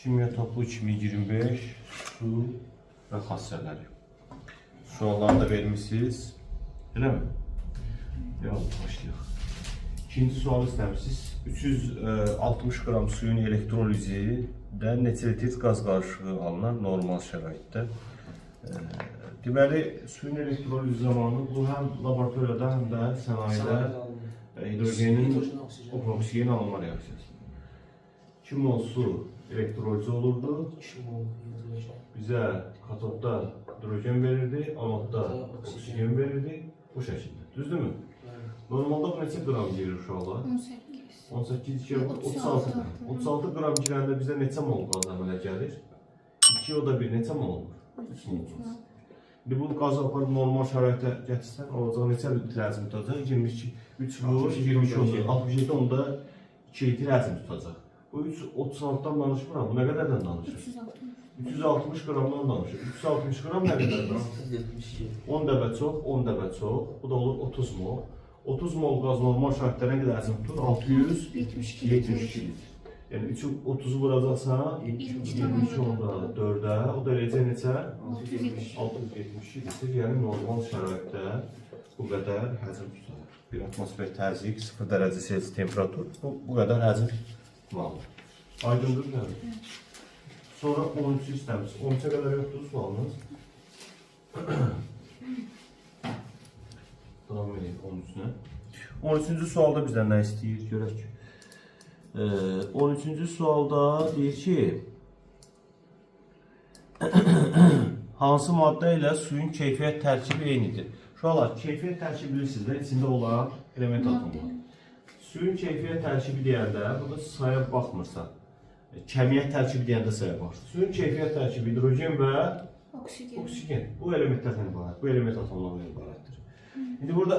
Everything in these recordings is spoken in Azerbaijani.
Kimya toplu 2025 su və xassələri. Sualları da vermişsiniz. Elə mi? Yox, başlayaq. İkinci sual istəmişsiniz. 360 qram suyun elektrolizidə neçə litr qaz qarışığı alınar normal şəraitdə? Deməli, suyun elektrolizi zamanı bu həm laboratoriyada, həm də sənayedə hidrogenin oksigen alınma reaksiyası. 2 mol su elektrolizi olurdu. Bizə katodda hidrogen verirdi, anodda oksigen verirdi. Bu şəkildə. Düzdürmü? Normalda bu neçə qram girir uşaqlar? 18. 18 kilo, 36 qram. 36 qram girəndə bizə neçə mol qaz əmələ gəlir? 2 o da 1 neçə mol olur? 3 mol olur. İndi bu qazı aparıb normal şəraitə gətirsən, olacaq neçə litr həzm tutacaq? 22, 3 vur, 22 olacaq. 67 onda 2 litr həzm tutacaq. Bu 336'dan danışmıram. Bu nə qədərdən danışır? 360 qramdan danışır. 360 qram nə qədərdən? 10 dəbə çox, 10 dəbə çox. Bu da olur 30 mol. 30 mol qaz normal şərtlərə qədər həzm tutur? 672 litr. Yəni 30'u vuracaqsan, 22 onda 4'ə. O da eləcə neçə? 672 litr. Yəni normal şəraitdə bu qədər həzm tutar. Bir atmosfer təzyiq, 0 dərəcə Celsius temperatur. Bu qədər həzm tutmalıdır. Aydındır mı? Sonra 13'ü istəmişsiniz. 13'ə qədər yoxdur sualınız. Davam edeyim 13'üne. 13'cü sualda bizdən nə istəyir? Görək. 13'cü sualda deyir ki, hansı maddə ilə suyun keyfiyyət tərkibi eynidir? Uşaqlar, keyfiyyət tərkibi bilirsiniz də, içində olan element atomlar. Suyun keyfiyyət tərkibi deyəndə, burada saya baxmırsa, kəmiyyət tərkibi deyəndə saya baxır. Suyun keyfiyyət tərkibi hidrogen və oksigen. Bu elementlərdən ibarət, bu element atomlardan ibarətdir. İndi burada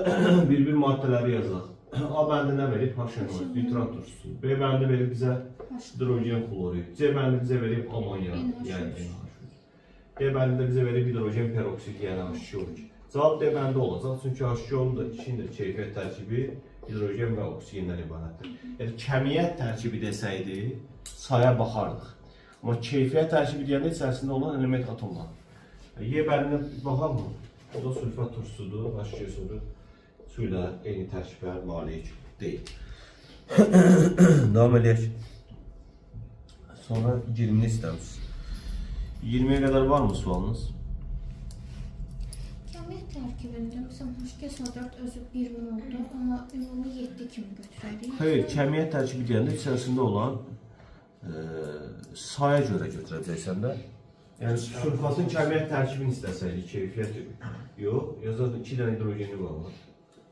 bir-bir maddələri yazaq. A bəndi nə verib? H-nol, nitrat turşusu. B bəndi verib bizə hidrogen klorid. C bəndi bizə verib amonyak, yəni NH3. D bəndi də bizə verib hidrogen peroksid, yəni H2O2. Cavab D bəndi olacaq, çünki H2O-nun da ikinin keyfiyyət tərkibi hidrogen və oksigendən ibarətdir. Yəni kəmiyyət tərkibi desəydi, saya baxardıq. Amma keyfiyyət tərkibi deyəndə içərisində olan element atomlar. Y bəndinə baxaq mı? O da sülfat turşusudur, H2O-sudur. Su ilə eyni tərkiblər malik deyil. Davam edək. Sonra 20'ni istəmişsiniz. 20'ye qədər var mı sualınız? Kəmiyyət tərkibində məsələn H2SO4 özü 1 moldur, amma ümumi 7 kimi götürərik. Xeyr, kəmiyyət tərkibi deyəndə içərisində olan saya görə götürəcəksən də. Yəni sülfatın kəmiyyət tərkibini istəsəydik, keyfiyyət yox, yazaq 2 dənə hidrogeni var.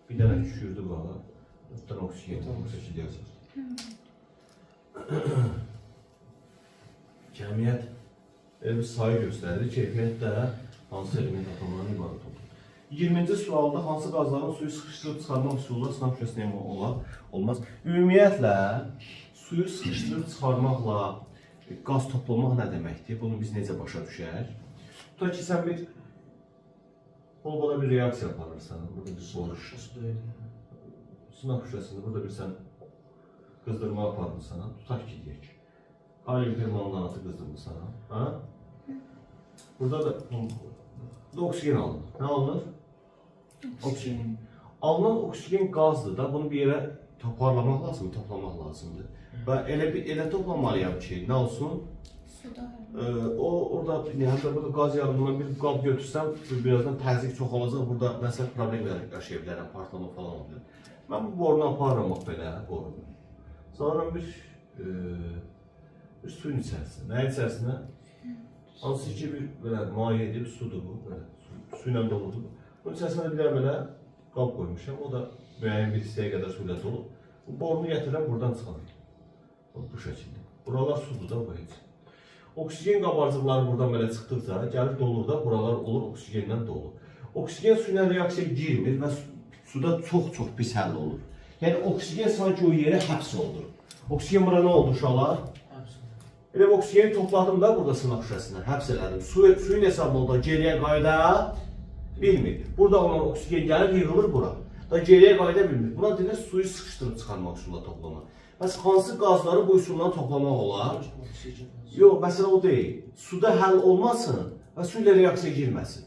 Bir dənə kükürdü var, 4 dənə oksigen, bu şəkildə yazır. Kəmiyyət bir sayı göstərir, keyfiyyət də hansı element atomlarının ibarət olur. 20-ci sualda hansı qazların suyu sıxışdırıb çıxarmaq üsulları sınav şübhəsində olmaz. Ümumiyyətlə, suyu sıxışdırıb çıxarmaqla qaz toplamaq nə deməkdir? Bunu biz necə başa düşər? Tutaq ki, sən bir Olbada bir reaksiya aparırsan, burada bir soruş. Sınav şüşəsində burada bir sən qızdırma aparırsan, tutaq ki deyək. Kalium permanganatı qızdırmırsan. Burada da oksigen alınır. Nə alınır? Oksigen. Alınan oksigen qazdır da, bunu bir yerə toparlamaq lazımdır, toplamaq lazımdır. Və elə toplamalıyam ki, nə olsun? Orada burada qaz yarımından bir qab götürsəm, birazdan təzyiq çox olacaq, burada məsəl problem yaşaya bilərəm, partlama falan olabilir. Mən bu borunu aparıram belə, borunu. Sonra bir suyun içərisində. Nəyin içərisində? Hansı ki bir maye edib, sudur bu, su ilə doludur. Bunun içərisində bir belə qab qoymuşam, o da müəyyən bir hissəyə qədər su ilə dolu. Bu borunu gətirəm, buradan çıxarım. Bu şəkildə. Buralar sudur da bu heç. Oksigen qabarcıqları buradan belə çıxdıqca, gəlib dolur da, buralar olur oksigenlə dolu. Oksigen su ilə reaksiya girmir və suda çox pis həll olur. Yəni oksigen sanki o yerə həbs olunur. Oksigen bura nə oldu uşaqlar? Elə oksigeni topladım da burada sınaq şüşəsindən, həbs elədim. Suyun hesabında geriyə qayıda bilmir. Burada olan oksigen gəlib yığılır bura. Da geriyə qayıda bilmir. Buna deyirlər suyu sıxışdırıb çıxarmaq üsulla toplama. Bəs hansı qazları bu üsulla toplamaq olar? Yox, məsələ o deyil. Suda həll olmasın və su ilə reaksiyaya girməsin.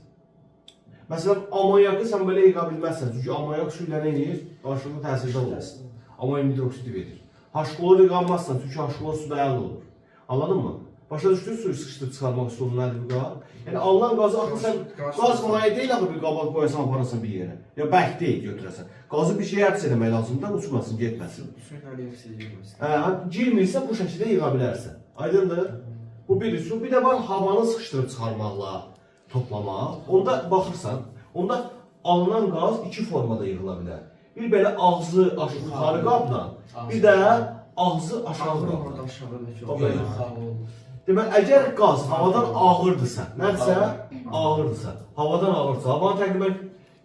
Məsələn, amonyakı sən belə yığa bilməzsən. Çünki amonyak su ilə nə edir? Qarşılıqlı təsirdə olur. Amonium hidroksidi verir. H-klor yıqanmazsan, çünki H-klor suda həll olur. Anladın mı? Başa düşdün suyu sıxışdırıb çıxarmaq üsulu nədir bu qaz? Yəni alınan qazı axı sən qaz maye deyil axı bir qaba qoyasan, aparasan bir yerə. Ya bərk deyil götürəsən. Qazı bir şeyə həbs etmək lazımdır, uçmasın, getməsin. Girmirsə bu şəkildə yığa bilərsən. Aydındır? Bu bir üsul. Bir də var havanı sıxışdırıb çıxarmaqla toplamaq. Onda baxırsan, onda alınan qaz iki formada yığıla bilər. Bir belə ağzı yuxarı qabla, bir də ağzı aşağı qabla. Deməli, əgər qaz havadan ağırdısa, nədirsə, ağırdısa, havadan ağırsa, havanın təqribən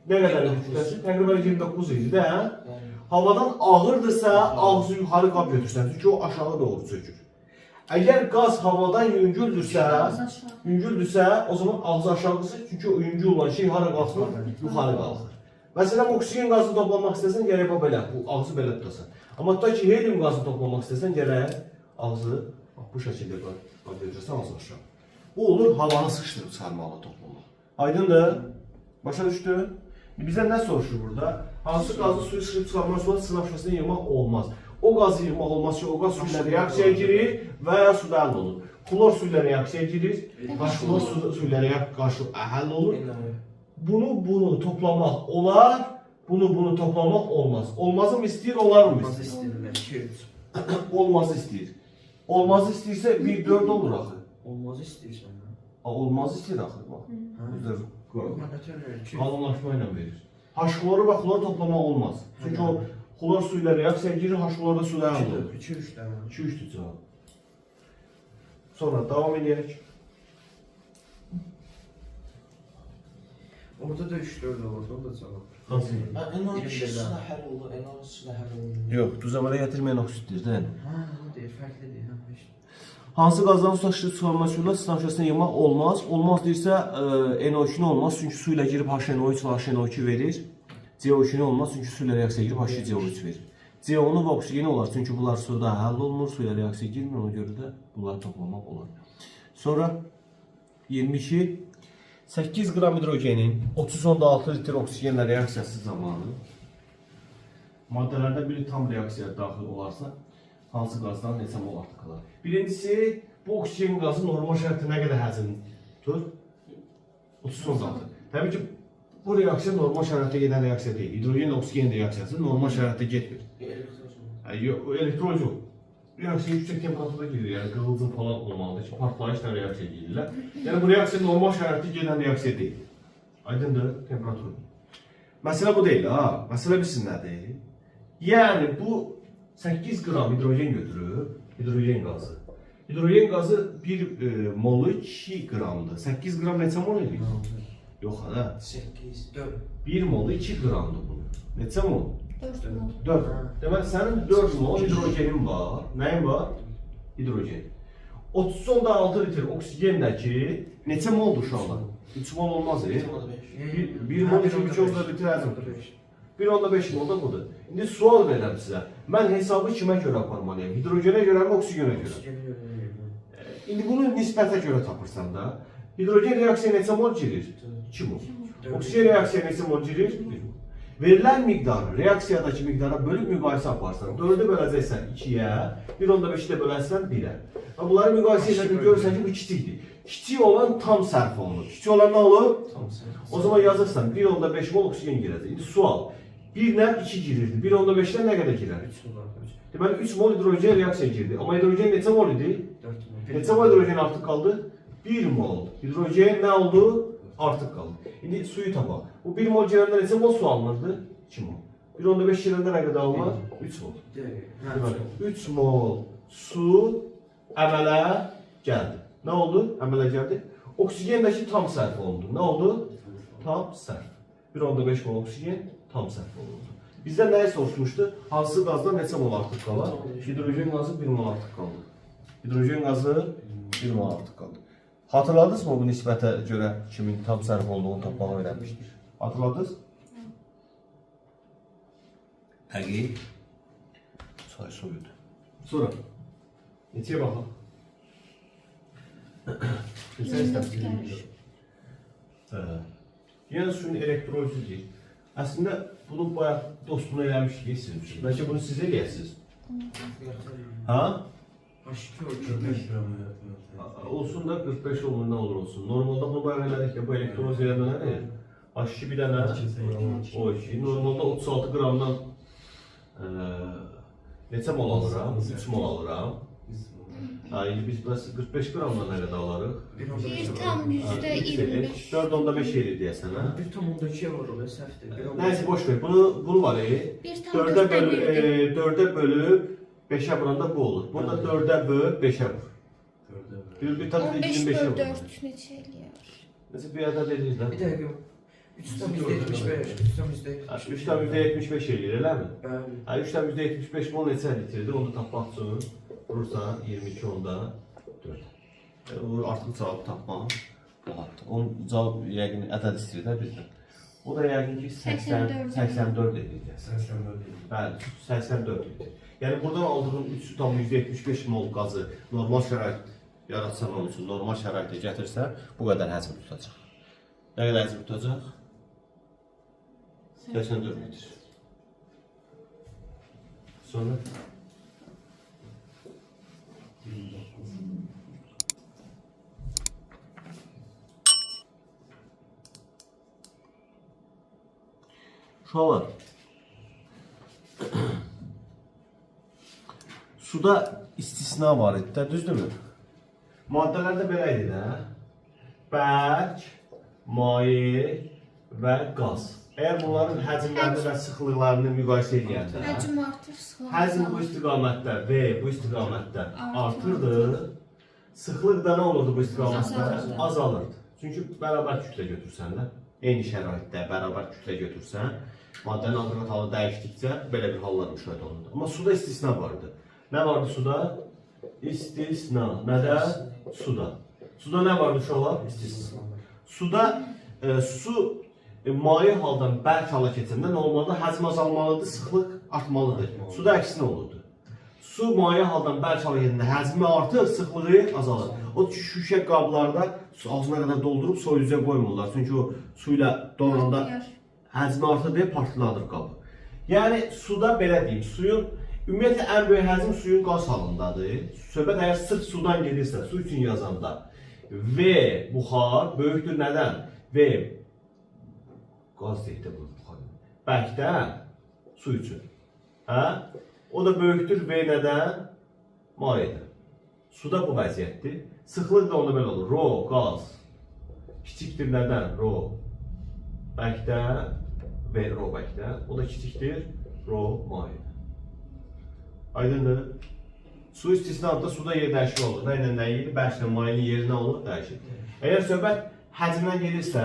nə qədər kütləsi? Təqribən 29 idi də, havadan ağırdısa, ağzı yuxarı qab götürsən, çünki o aşağı doğru çökür. Əgər qaz havadan yüngüldürsə, o zaman ağzı aşağısı, çünki o yüngül olan şey hara qalxır? Yuxarı qalxır. Məsələn, oksigen qazını toplamaq istəsən, gərək belə, bu ağzı belə tutasan. Amma tuta ki, helium qazını toplamaq istəsən, gərək ağzı bu şəkildə götürsən, ağzı aşağı. Bu olur, havanı sıxışdırıb çıxarmaqla toplamaq. Aydındır? Başa düşdü? Bizdən nə soruşur burada? Hansı qazı suyu sıxışdırıb çıxarmaq sonra sınav şübhəsində yığmaq olmaz. O qazı yığmaq olmaz ki, o qaz su ilə reaksiyaya girir və ya suda həll olur. Klor su ilə reaksiyaya girir, H-klor su ilə həll olur. Bunu toplamaq olar, bunu toplamaq olmaz. Olmazı mı istəyir, olar mı istəyir? Olmazı istəyir. Olmazı istəyirsə 1-4 olur axı. Olmazı istəyirsən. Olmazı istəyir axı. Qalınlaşma ilə verir. H-kloru və klor toplamaq olmaz. Çünki o klor su ilə reaksiyaya girir, H-klor da suda həll olur. 2-3 dənə. 2-3'dür cavab. Sonra devam edək. Orada da 3-4 olurdu, o da cavab. Hansı? NO2 da həll olur, NO2 da həll olur. Yox, düzəmədə gətirməyən oksiddir, də. O deyil, fərqlidir. Hansı qazdan su taşıyıcı çıxarmaq üsuluyla sınav şübhəsində yığmaq olmaz. Olmaz deyirsə NO2 olmaz, çünki su ilə girib HNO3 və HNO2 verir. CO2 olmaz, çünki su ilə reaksiyaya girib H2CO3 verir. CO-nu və oksigeni olar, çünki bunlar suda həll olunur, su ilə reaksiyaya girmir, ona görə də bunları toplamaq olar. Sonra 22. 8 qram hidrogenin 30.6 litr oksigenlə reaksiyası zamanı maddələrdən biri tam reaksiyaya daxil olarsa, hansı qazdan neçə mol artıq qalar? Birincisi, bu oksigen qazı normal şəraitdə nə qədər həzm tutur? 30.6. Təbii ki, bu reaksiya normal şəraitdə gedən reaksiya deyil. Hidrogen oksigen reaksiyası normal şəraitdə getmir. Elektroz yox. Reaksiya yüksək temperaturda gedir, yəni qığılcım falan olmalıdır ki, partlayışla reaksiya gedirlər. Yəni bu reaksiya normal şəraitdə gedən reaksiya deyil. Aydındır, temperatur. Məsələ bu deyil, ha. Məsələ bilsin nədir? Yəni bu 8 qram hidrogen götürüb, hidrogen qazı. Hidrogen qazı 1 molu 2 qramdır. 8 qram neçə mol edir? Yox, hə? 8, 1 molu 2 qramdır bunu. Neçə mol? 4 mol. 4. Deməli sənin 4 mol hidrogenin var. Nəyin var? Hidrogen. 30.6 litr oksigendəki neçə moldur uşaqlar? 3 mol olmaz, 5. 1 mol 2.4 litr həzmdir. 1.5 mol da budur. İndi sual verirəm sizə. Mən hesabı kimə görə aparmalıyam? Hidrogenə görə mi, oksigenə görə? İndi bunu nisbətə görə tapırsan da. Hidrogen reaksiyaya neçə mol girir? 2 mol. Oksigen reaksiyaya neçə mol girir? 1 mol. Verilən miqdarı, reaksiyadakı miqdara bölüb müqayisə aparsan, 4'ü böləcəksən 2-yə, 1.5'i də bölərsən 1-ə. Bunları müqayisə edəndə görürsən ki, bu kiçikdir. Kiçik olan tam sərf olunur. Kiçik olan nə olur? O zaman yazırsan 1.5 mol oksigen girəcək. İndi sual, 1-lə 2 girirdi, 1.5'dən nə qədər girər? Deməli 3 mol hidrogen reaksiyaya girdi. Amma hidrogen neçə mol idi? 4 mol. Neçə mol hidrogen artıq qaldı? 1 mol. Hidrogen nə oldu? Artıq qaldı. İndi suyu tapaq. Bu 1 mol girəndə neçə mol su alınırdı? 2 mol. 1.5 girəndə nə qədər alınır? 3 mol. Deməli, 3 mol su əmələ gəldi. Nə oldu? Əmələ gəldi. Oksigendəki tam sərf olundu. Nə oldu? Tam sərf. 1.5 mol oksigen tam sərf olundu. Bizdən nəyi soruşmuşdu? Hansı qazdan neçə mol artıq qalar? Hidrogen qazı 1 mol artıq qaldı. Hidrogen qazı 1 mol artıq qaldı. Hatırladınız mı bu nisbətə görə kimin tam sərf olduğunu tapmağı öyrənmişdik? Hatırladınız? Həqiq. Çay soyudu. Sonra neçəyə baxaq? Neçə istəmişsiniz? Yəni suyun elektrolizidir. Əslində bunu bayaq dostuna eləmişdik sizin üçün. Bəlkə bunu siz eləyəsiniz. Ha? H2 o 45 Olsun da 45 olur, nə olur olsun. Normalda bunu bayaq elədik də bu elektroliz elədən nədir? H2 bir dənə o 2. Normalda 36 qramdan neçə mol alıram? 3 mol alıram. İndi biz 45 qramdan nə qədər alırıq? 1,25. 4,5 eləyir deyəsən, hə? 1,2 var o səhvdir. Nəysə, boş ver. Bunu var, 4-ə bölüb 5-ə vuranda bu olur. Burada 4-ə böl 5-ə vur. 15 1,25-ə bölü vur. 4 neçə eləyər? Nəsə bir ədəd eləyir də. Bir dəqiqə. 3,75. 3,75 eləyir, eləmi? Bəli. 3,75 mol neçə litrdir? Onu tapmaq üçün vurursan 22 onda 4. Artıq cavabı tapmaq rahatdır. Onun cavab yəqin ədəd istəyir də bizdən. O da yəqin ki 84 eləyir. 84 deyil. Bəli, 84 litr. Yəni buradan aldığın 3,75 mol qazı normal şərait yaratsan onun üçün, normal şəraitə gətirsən, bu qədər həcm tutacaq. Nə qədər həcm tutacaq? 84 litr. Sonra? Uşaqlar, suda istisna var idi də, düzdürmü? Maddələrdə belə idi də, bərk, maye və qaz. Əgər bunların həcmlərini və sıxlıqlarını müqayisə edəndə, Həcm artır, sıxlıq. həcm bu istiqamətdə və bu istiqamətdə artırdı, sıxlıq da nə olurdu bu istiqamətdə? Azalırdı. Çünki bərabər kütlə götürsən də, eyni şəraitdə bərabər kütlə götürsən, maddənin agregat halı dəyişdikcə belə bir hallar müşahidə olundu. Amma suda istisna vardı. Nə vardı suda? İstisna. Nədə? Suda. Suda nə vardı uşaqlar? İstisna. Suda su maye haldan bərk hala keçəndə normalda həcm azalmalıdır, sıxlıq artmalıdır. Suda əksinə olurdu. Su maye haldan bərk hala keçəndə həcmi artır, sıxlığı azalır. O şüşə qablarda su ağzına qədər doldurub soyuducuya qoymurlar. Çünki o su ilə donanda həcmi artır deyə partladır qabı. Yəni suda belə deyim, suyun ümumiyyətlə ən böyük həcm suyun qaz halındadır. Söhbət əgər sırf sudan gedirsə, su üçün yazanda V buxar böyükdür nədən? V qaz deyək də bu buxar. Bərkdən su üçün. Hə? O da böyükdür V nədən? Mayedən. Suda bu vəziyyətdir. Sıxlıq da onda belə olur. Rho qaz kiçikdir nədən? Rho bərkdən V rho bərkdən. O da kiçikdir rho mayedən. Aydındır. Su istisnasında suda yer dəyişmə olur. Nə ilə nə yeri? Bərklə mayenin yeri nə olur? Dəyişir. Əgər söhbət həcmdən gedirsə,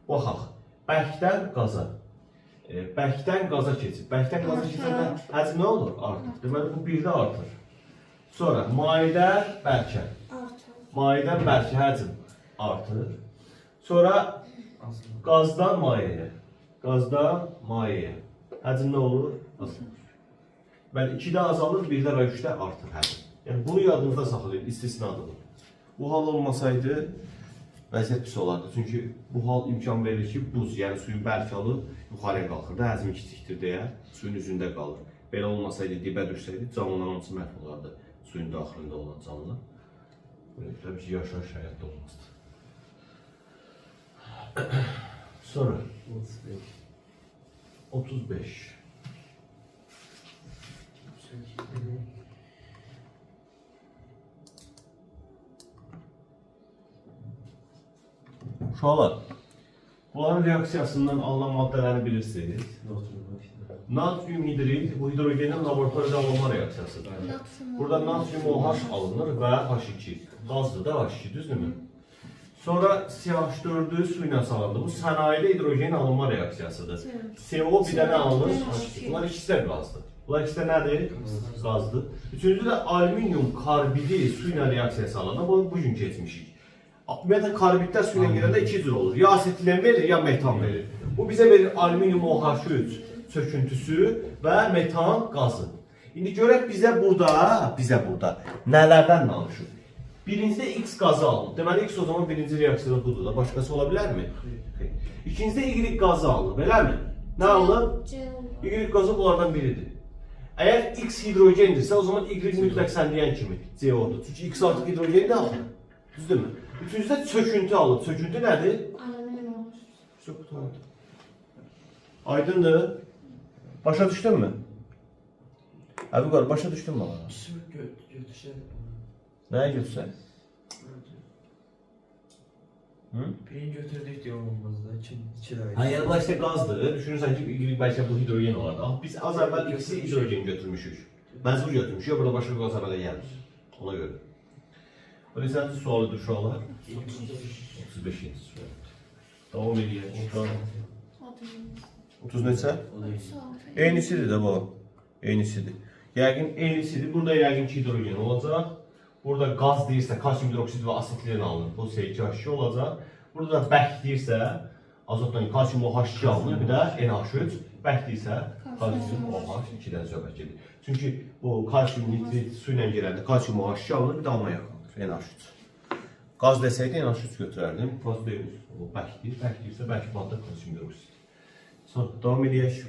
baxaq. Bərkdən qaza. Bərkdən qaza keçir. Bərkdən qaza keçəndə həcm nə olur? Artır. Deməli bu birdə artır. Sonra mayedən bərkə. Mayədən bərkə həcm artır. Sonra qazdan mayəyə. Qazdan mayəyə. Həcm nə olur? Azalır. Bəli, 2-də azalır, 1-də və 3-də artır həcm. Yəni bunu yadınızda saxlayın, istisnadır bu. Bu hal olmasaydı vəziyyət pis olardı. Çünki bu hal imkan verir ki, buz, yəni suyun bərk halı yuxarıya qalxır da, həcmi kiçikdir deyə suyun üzündə qalır. Belə olmasaydı, dibə düşsəydi, canlıların hamısı məhv olardı. Suyun daxilində olan canlılar. Böyle tabii ki yaşayış hayatta olmazdı. Sonra 35. Uşaqlar, bunların reaksiyasından alınan maddələrini bilirsiniz. Natrium hidrit, bu hidrogenin laboratoriyada alınma reaksiyasıdır. Burada natrium OH alınır və H2. Qazdır da H2, düzdürmü? Sonra CH4-ü su ilə salındı. Bu sənayedə hidrogenin alınma reaksiyasıdır. CO bir dənə alınır, H2. Bunlar ikisi də qazdır. Bunlar ikisi də nədir? Qazdır. Üçüncü də alüminium karbidi su ilə reaksiya salınır. Bunu bugün keçmişik. Ümumiyyətlə karbidlər su ilə girəndə iki cür olur. Ya asetilen verir, ya metan verir. Bu bizə verir alüminium OH3 söküntüsü və metan qazı. İndi görək bizə burada nələrdən danışır? Birincidə X qazı alınır. Deməli X o zaman birinci reaksiyada budur da. Başqası ola bilərmi? İkincidə Y qazı alınır, beləmi? Nə alınır? Y qazı bunlardan biridir. Əgər X hidrogendirsə, o zaman Y mütləq sən deyən kimi CO-dur. Çünki X artıq hidrogendir axı. Düzdürmü? Üçüncüdə çöküntü alınır. Çöküntü nədir? Alüminyum. Aydındır. Başa düşdünmü? Əbuqar, başa düşdünmü bana? Götürsən. Nəyə götürsən? Birini götürdük deyə olmazdı. İki də. Hayır, bu işte qazdır. Düşünürsən ki, bəlkə bu hidrogen olardı. Amma biz az əvvəl ikisi hidrogen götürmüşük. Məcbur götürmüşük. Burada başqa bir qaz əmələ gəlir. Ona görə. Bu neçənci sualıdır uşaqlar? 35-ci sual. Davam edək. 30 neçə? Eynisidir də bu. Eynisidir. Yəqin eynisidir. Burada yəqin ki hidrogen olacaq. Burada qaz deyirsə, kalsium hidroksid və asetlen alınır. Bu C2H2 olacaq. Burada da bək deyirsə, azotdan kalsium OH2 alınır. Bir də NH3. Bək deyirsə, kalsium OH2-dən söhbət gedir. Çünki bu kalsium nitrit su ilə gələndə kalsium OH2 alınır, bir də alma yaxındır. NH3. Qaz desəydi NH3 götürərdim. Qaz deyil. O bəkdir. Bək deyirsə, bək maddə kalsium hidroksid. Sonra davam edək.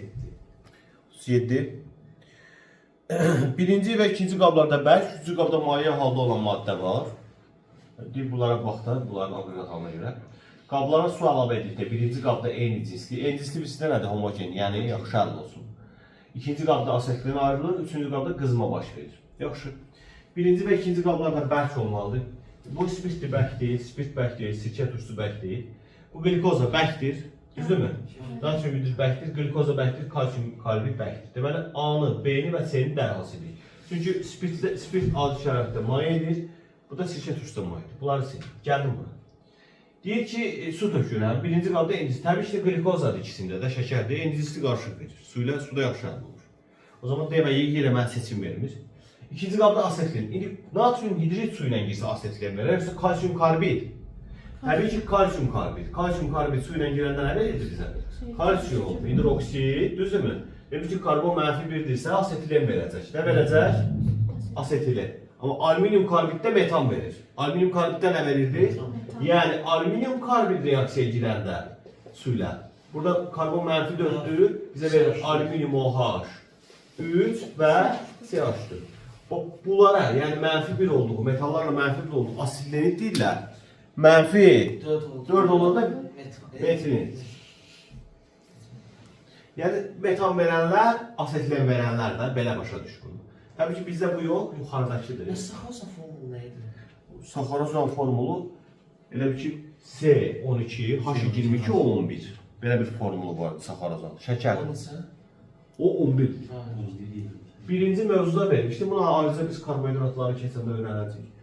7. Birinci və ikinci qablarda bək, üçüncü qabda maye halda olan maddə var. Bunlara baxda, bunların aqreqat halına görə. Qablara su əlavə edildikdə birinci qabda eyni cinsli. Eyni cinsli birisində nədir? Homogen, yəni yaxşı həll olsun. İkinci qabda asetlen ayrılır, üçüncü qabda qızma baş verir. Yaxşı. Birinci və ikinci qablarda bək olmalıdır. Bu spirtli bək deyil, spirt bək deyil, sirkə turşusu bək deyil. Bu glikoza bəkdir. Düzdürmü? Natrium hidrid bəkdir, glikoza bəkdir, kalsium karbid bəkdir. Deməli, A-nı, B-ni və C-ni dərhal silir. Çünki spirt adi şəraitdə mayedir, bu da sirkə turşusu mayedir. Bunları sil. Gəldim bura. Deyir ki, su tökülür. Birinci qabda endisi. Təbii ki, glikozadır ikisində də, şəkərdir. Endisi qarışıq verir. Su ilə suda yaxşı həll olur. O zaman deməyi yerə mən seçim vermir. İkinci qabda asetlen. İndi natrium hidrid su ilə girsə asetlen verir, yoxsa kalsium karbid. Təbii ki, kalsium karbid. Kalsium karbid su ilə girəndə nə verir bizə? Kalsium, hidroksid, düzdürmü? Demək ki, karbon mənfi 1-dirsə, asetlen verəcək. Nə verəcək? Asetilen. Amma alüminium karbiddə metan verir. Alüminium karbiddə nə verirdi? Yəni, alüminium karbid reaksiyaya girəndə su ilə. Burada karbon mənfi 4-dür, bizə verir alüminium OH 3 və CH4. Bunlara, yəni mənfi 1 olduğu, metallarla mənfi 1 olduğu asetlenit deyirlər. Mənfi 4 olanda metinit. Yəni metan verənlər, asetlen verənlər də belə başa düşür. Təbii ki, bizdə bu yol yuxarıdakıdır. Saxarozan formulu nə idi? Saxarozan formulu elə bir ki C12, H22, O11. Belə bir formulu var Saxarozan. Şəkər. O 11. Birinci mövzuda vermişdim. Buna ayrıca biz karbohidratları keçəndə öyrənəcəyik.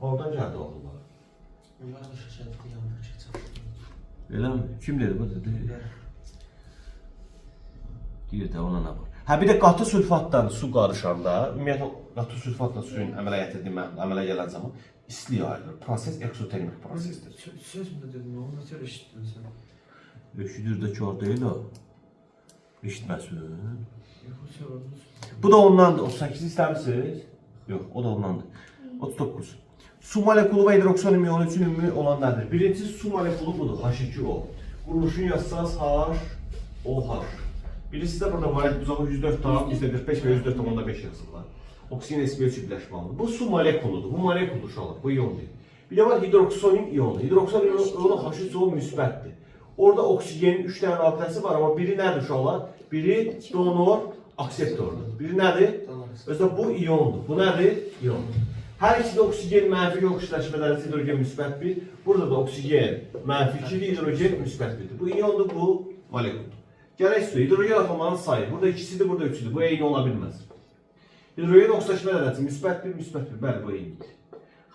Oradan gəldi oğullar. Onlar da şəkərlikdə yanlış keçər. Elə mi? Kim dedi bu dedi? Deyir də ona nə var? Hə bir də qatı sülfatdan su qarışanda, ümumiyyətlə qatı sülfatla suyun əmələ gələn zaman istilik ayrılır. Proses eksotermik prosesdir. Söz mü dedin? Onu da tər eşitdin sən. Eşidir də kör deyil o. Eşitməsin. Yox, Bu da ondandır. 38 istəmisiniz? Yox, o da ondandır. 39. Su molekulu və hidroksan iyonu üçün ümumi olan nədir? Birincisi su molekulu budur, H2O. Quruluşunu yazsanız HOH. Birisi də burada molekul uzağı 104 tam, %45 və 104,5 yazırlar. Oksigen SPO çiftləşməlidir. Bu su molekuludur. Bu molekuldur uşaqlar, bu iyon deyil. Bir də var hidroksonin iyonu. Hidroksonin iyonu H3O müsbətdir. Orada oksigenin 3 dənə rabitəsi var, amma biri nədir uşaqlar? Biri donor, akseptordur. Biri nədir? Özdə bu iyondur. Bu nədir? İyondur. Hər ikisi də oksigen mənfi oksigenləşmələri hidrogen müsbət 1. Burada da oksigen mənfi 2, hidrogen müsbət 1-dir. Bu iyondur, bu molekuldur. Gələk su, hidrogen atomlarının sayı. Burada ikisidir, burada üçüdür. Bu eyni ola bilməz. Hidrogen oksigenləşmə dərəcəsi müsbət 1, müsbət 1. Bəli, bu eynidir.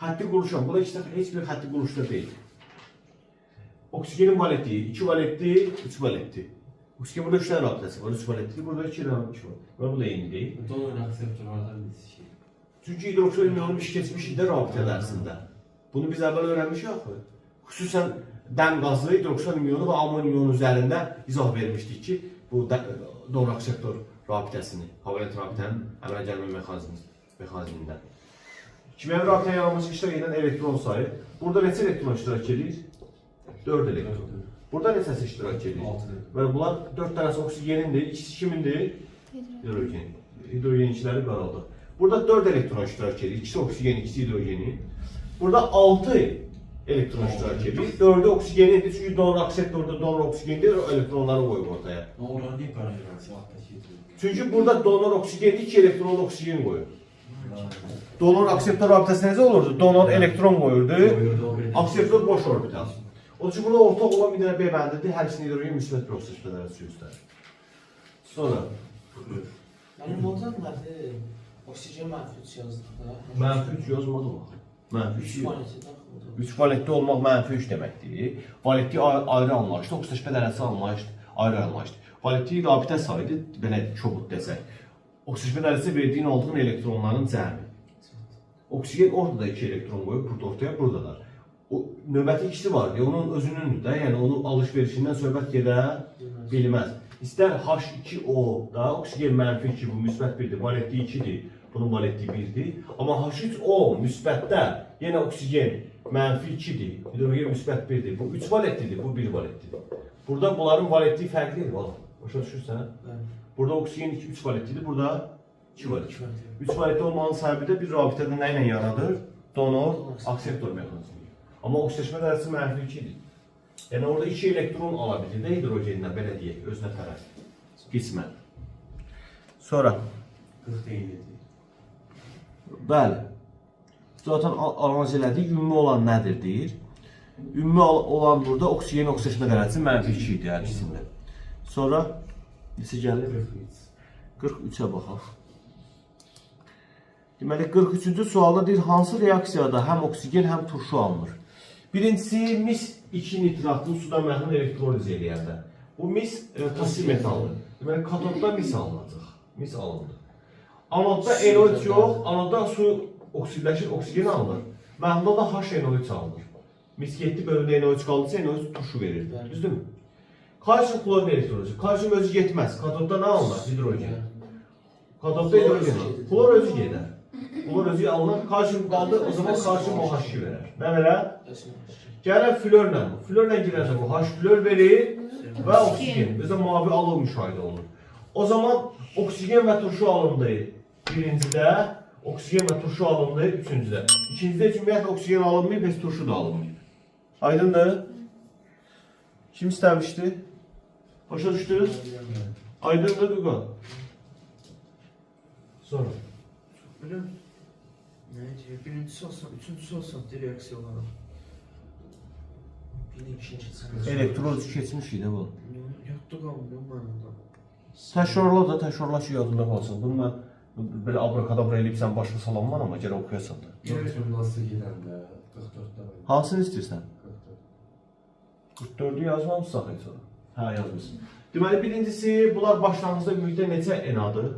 Xətti quruluşan, burada heç bir xətti quruluşda deyil. Oksigenin valeti 2 valeti, 3 valeti. Oksigen burada 3 dənə rabitəsi var, 3 valeti. Burada 2 dənə 2 var. Bu da eyni deyil. Donor akseptorlardan birisi şey. Çünki hidroksonin iyonu iş keçmişikdə rabitələrsində. Bunu biz əvvəl öyrənmişik axı. Xüsusən dəm qazı, hidroksonin iyonu və amonium iyonu üzərində izah vermişdik ki, bu doğru akseptor rabitəsini, hava rabitənin əmələ gəlmə mexanizmindən. Kimyəvi rabitənin yaranması iştirak edən elektron sayı. Burada neçə elektron iştirak edir? 4 elektron. Burada neçəsi iştirak edir? 6. Və bunlar 4 dənəsi oksigenindir, ikisi kimindir? Hidrogen. Hidrogençiləri qaraldıq. Burada 4 elektron iştirak edir, ikisi oksigen, ikisi hidrogeni. Burada 6 elektron iştirak edir, 4'ü oksigenlidir çünki donor akseptorda donor oksigendir, o elektronları qoyub ortaya. Onları niye qarayırlar? Çünki burada donor oksigenli 2 elektronlu oksigen qoyur. Donor akseptor rabitəsi necə olurdu? Donor elektron qoyurdu, akseptor boş orbital. Onun üçün burada ortaq olan bir dənə B bəndidir, hər ikisini hidrogen müsbət bir oksigenlərə göstərir. Sonra Mənim olacaq nədir? Oksigen mənfi 3 yazdıq da. mənfi 3 yazmadı mı? Mənfi 3 3 valenti daxil. 3 valentli olmaq mənfi 3 deməkdir. Valentli ayrı anlayışdır, oksidaşma dərəcəsi ayrı anlayışdır. Valentli rabitə sayıdır, belə kobud desək. Oksidaşma dərəcəsi verdiyin aldığın elektronların cəmi. Oksigen orada da 2 elektron qoyub, burada ortaya, burada da. O növbəti ikisi var, onun özünündür də, yəni onun alış-verişindən söhbət gedə bilməz. İstər H2O da, oksigen mənfi 2, bu müsbət 1-dir, valentli 2-dir, bunun valentli 1-dir. Amma H3O müsbətdə, yenə oksigen mənfi 2-dir, hidrogen müsbət 1-dir, bu 3 valentlidir, bu 1 valentlidir. Burada bunların valentliyi fərqlidir, başa düşürsən? Burada oksigen 3 valentlidir, burada 2 valentli. 3 valentli olmanın səbəbi də bir rabitədə nə ilə yaradır? Donor, akseptor mexanizmi. Amma oksidaşma dərəcəsi mənfi 2-dir. Yəni orada 2 elektron ala bilir də hidrogenindən, belə deyək, özünə tərəf. Qismən. Sonra. 40 deyildi. Bəli. Zaten analiz elədik, ümumi olan nədir deyir. Ümumi olan burada oksigen oksidaşma dərəcəsi mənfi 2 idi hər ikisində. Sonra neçə gəlir? 43-ə baxaq. Deməli 43-cü sualda deyir, hansı reaksiyada həm oksigen, həm turşu alınır? Birincisi, mis 2 nitratlı suda məhdud elektroliz eləyəndə. Bu mis pasiv metaldır. Deməli, katodda mis alınacaq. Mis alınır. Anodda enoid yox, anodda su oksidləşir, oksigen alınır. Məhdudda da H-enoid alınır. Mis 7 bölümdə enoid qaldısa, enoid turşu verir. Düzdürmü? Kalsium klorin elektrolizi. Kalsium özü getməz. Katodda nə alınır? Hidrogen. Katodda hidrogen alınır. Klor özü gedər. Klor özü alınır. Kalsium qaldı, o zaman kalsium OH2 verər. Nə verər? Gəlir florla. Florla girəndə bu H flor verir və oksigen. Özə mavi alov müşahidə olunur. O zaman oksigen və turşu alındı birincidə, oksigen və turşu alındı üçüncüdə. İkincidə ümumiyyətlə oksigen alınmayıb, heç turşu da alınmayıb. Aydındır? Kim istəmişdi? Başa düşdünüz? Aydındır Duqa. Sonra. Biləm. Nə deyir? Birincisi olsun, üçüncüsü olsun reaksiya olaraq. Elektroliz keçmiş idi bu. Yadda qalmıyor mənimdə. Təşorla da, təşorla ki yadında qalsın. Bunu mən belə abrakadabra eləyib sən başqa salamman amma gələ oxuyasan da. Nasıl gedəndə 44-də var. Hansını istəyirsən? 44. 44-ü yazmamısın axı sonra. Hə, yazmışsın. Deməli, birincisi, bunlar başlanğıcda ümumilikdə neçə enadır?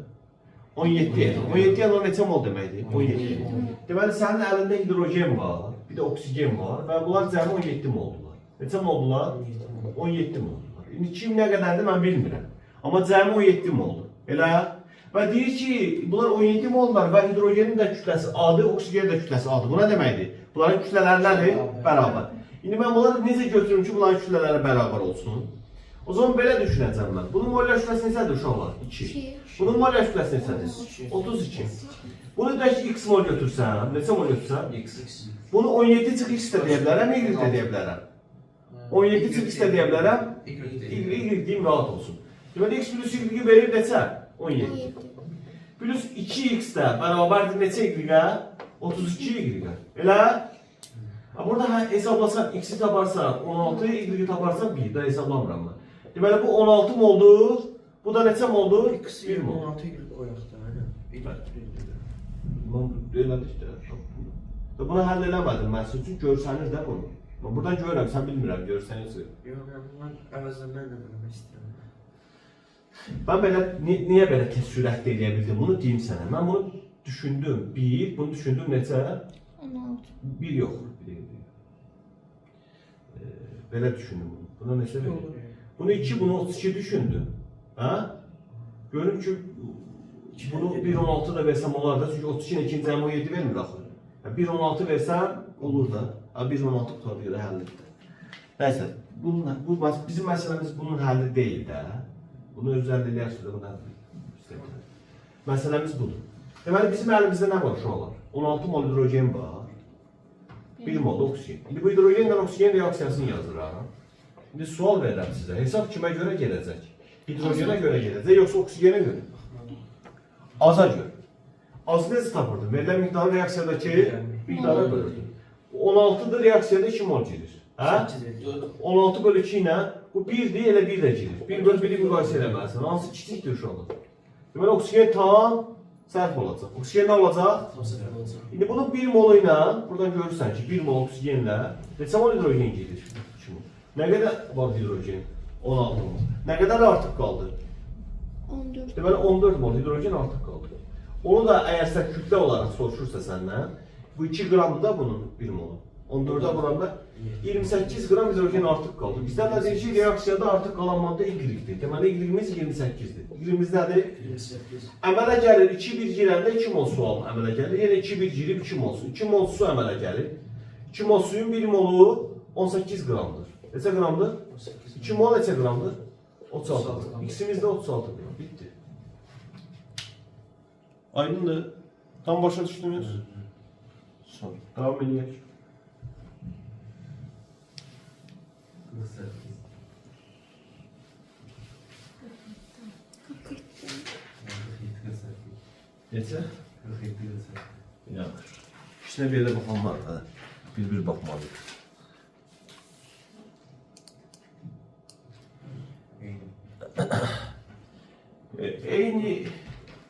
17 ena. 17 ena neçə mol deməkdir? 17. Deməli, sənin əlində hidrogen var, bir də oksigen var və bunlar cəmi 17 moldular. Neçə moldular? 17 moldular. İndi kim nə qədərdir mən bilmirəm. Amma cəmi 17 moldur. Elə? Və deyir ki, bunlar 17 moldular və hidrogenin də kütləsi A-dır, oksigenin də kütləsi A-dır. Bu nə deməkdir? Bunların kütlələri nədir? Bərabər. İndi mən bunları necə götürürüm ki, bunların kütlələri bərabər olsun? O zaman belə düşünəcəm mən. Bunun molyar kütləsi neçədir uşaqlar? 2. Bunun molyar kütləsi neçədir? 32. Bunu da ki, x mol götürsəm, neçə mol götürsəm? X. Bunu 17 çıx x də deyə bilərəm, y də deyə bilərəm. 17 çıx x də deyə bilərəm, y deyim rahat olsun. Deməli, x plus y verir neçə? 17. Plus 2x də bərabərdir neçə y-ə? 32 y-ə. Elə? Burada hesablasan, x-i taparsan 16, y-i taparsan 1, da hesablamıram mən. Deməli, bu 16 moldur, bu da neçə moldur? 1 moldur. 16 il qoyaq da, hə? Elədik də. Bunu həll eləmədim mən sizin üçün, görsənir də bunu. Buradan görürəm, sən bilmirəm, görsənirsin. Yox, mən əvəzləməklə bilmək istəyirəm. Mən belə, niyə belə tez sürətlə eləyə bildim, bunu deyim sənə. Mən bunu düşündüm, 1, bunu düşündüm neçə? 16. 1 yox, belə düşündüm bunu. Buna neçə verir? Bunu 2, bunu 32 düşündüm. Ha? Görün ki bunu 1.16 da versem olar da, çünkü 32 ilə 2-ci cəmi 17 vermir axı. 1.16 versem olur da. 1.16 qutarı həllidir. Nəysə, bizim məsələmiz bunun həlli deyil də. Bunu özəllilərsiniz, bunu həlli. Məsələmiz budur. Deməli, bizim əlimizdə nə var uşaqlar? 16 mol hidrogen var. 1 mol oksigen. İndi bu hidrogenlə oksigen reaksiyasını yazıram. İndi sual verirəm sizə. Hesab kimə görə gələcək? Hidrogenə görə gələcək, yoxsa oksigenə görə? Aza görə. Azı necə tapırdım? Verilən miqdarı reaksiyadakı miqdara bölürdüm. 16-dır, reaksiyada 2 mol girir. Hə? 16 bölü 2 ilə bu 1-dir, elə 1 də girir. 1 bölü 1-i müqayisə eləməlisən. Hansı kiçikdir uşaqlar? Deməli, oksigen tam sərf olacaq. Oksigen nə olacaq? İndi bunun 1 molu ilə, buradan görürsən ki, 1 mol oksigenlə neçə mol hidrogen gedir? Nə qədər var hidrogen? 16 mol. Nə qədər artıq qaldı? 14. Deməli, 14 mol hidrogen artıq qaldı. Onu da əgər sən kütlə olaraq soruşursa səndən, bu 2 qramdır da bunun 1 molu. 14'e vuranda 28 gram hidrogen artıq qaldı. Bizdən nə deyir ki, reaksiyada artıq qalan maddə Y-dir. Deməli, Y-imiz 28'dir. Y-imiz nədir? 28. Əmələ gəlir 2-1 girəndə 2 mol su alın əmələ gəlir. Yenə 2-1 girib 2 mol su. 2 mol su əmələ gəlir. 2 mol suyun 1 molu 18 gramdır. Neçə gramdır? 2 mol neçə gramdır? 36 gram. İkisimiz də 36 gram. Bitti. Aydındır. Tam başa düşdünüz? Son. Devam edək. Neçə? 47 Yaxşı. İşinə bir də baxan var da. Bir baxmalıyıq. Eyni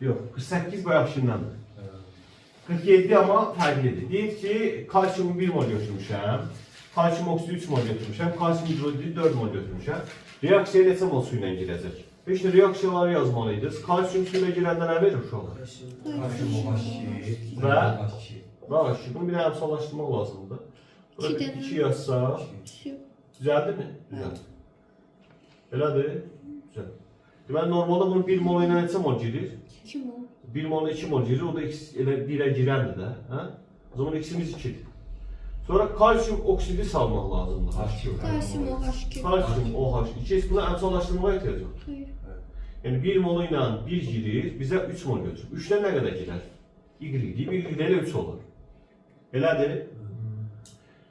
yox, 48 bayaqşındandır. 47 amma fərqlidir. Deyir ki, kalsiumu 1 mol götürmüşəm. Kalsium oksidi 3 mol götürmüşəm. Kalsium hidrolidi 4 mol götürmüşəm. Reaksiya neçə mol su ilə girəcək? İşte reaksiyaları yazmalıydınız. Kalsium suyla girəndə nə verir uşaqlar? Və H2. Bunu bir də əmsallaşdırmaq lazımdır. Burada bir 2 yazsa, düzəldi mi? Düzəldi. Elədir? Düzəldi. Deməli, normalda bunun 1 mol ilə neçə mol girir? 2 mol. 1 mol 2 mol girir, o da elə 1'ə girəndir də. Hə? O zaman x'imiz 2'dir. Sonra kalsium oksidi salmaq lazımdır. Kalsium OH2. Kalsium OH2. Buna əmsallaşdırmağa ehtiyac yox. Hayır. Yəni 1 mol ilə 1 girir, bizə 3 mol götürür. 3'dən nə qədər girər? Y-dir. Y-dir elə 3 olur. Elədir?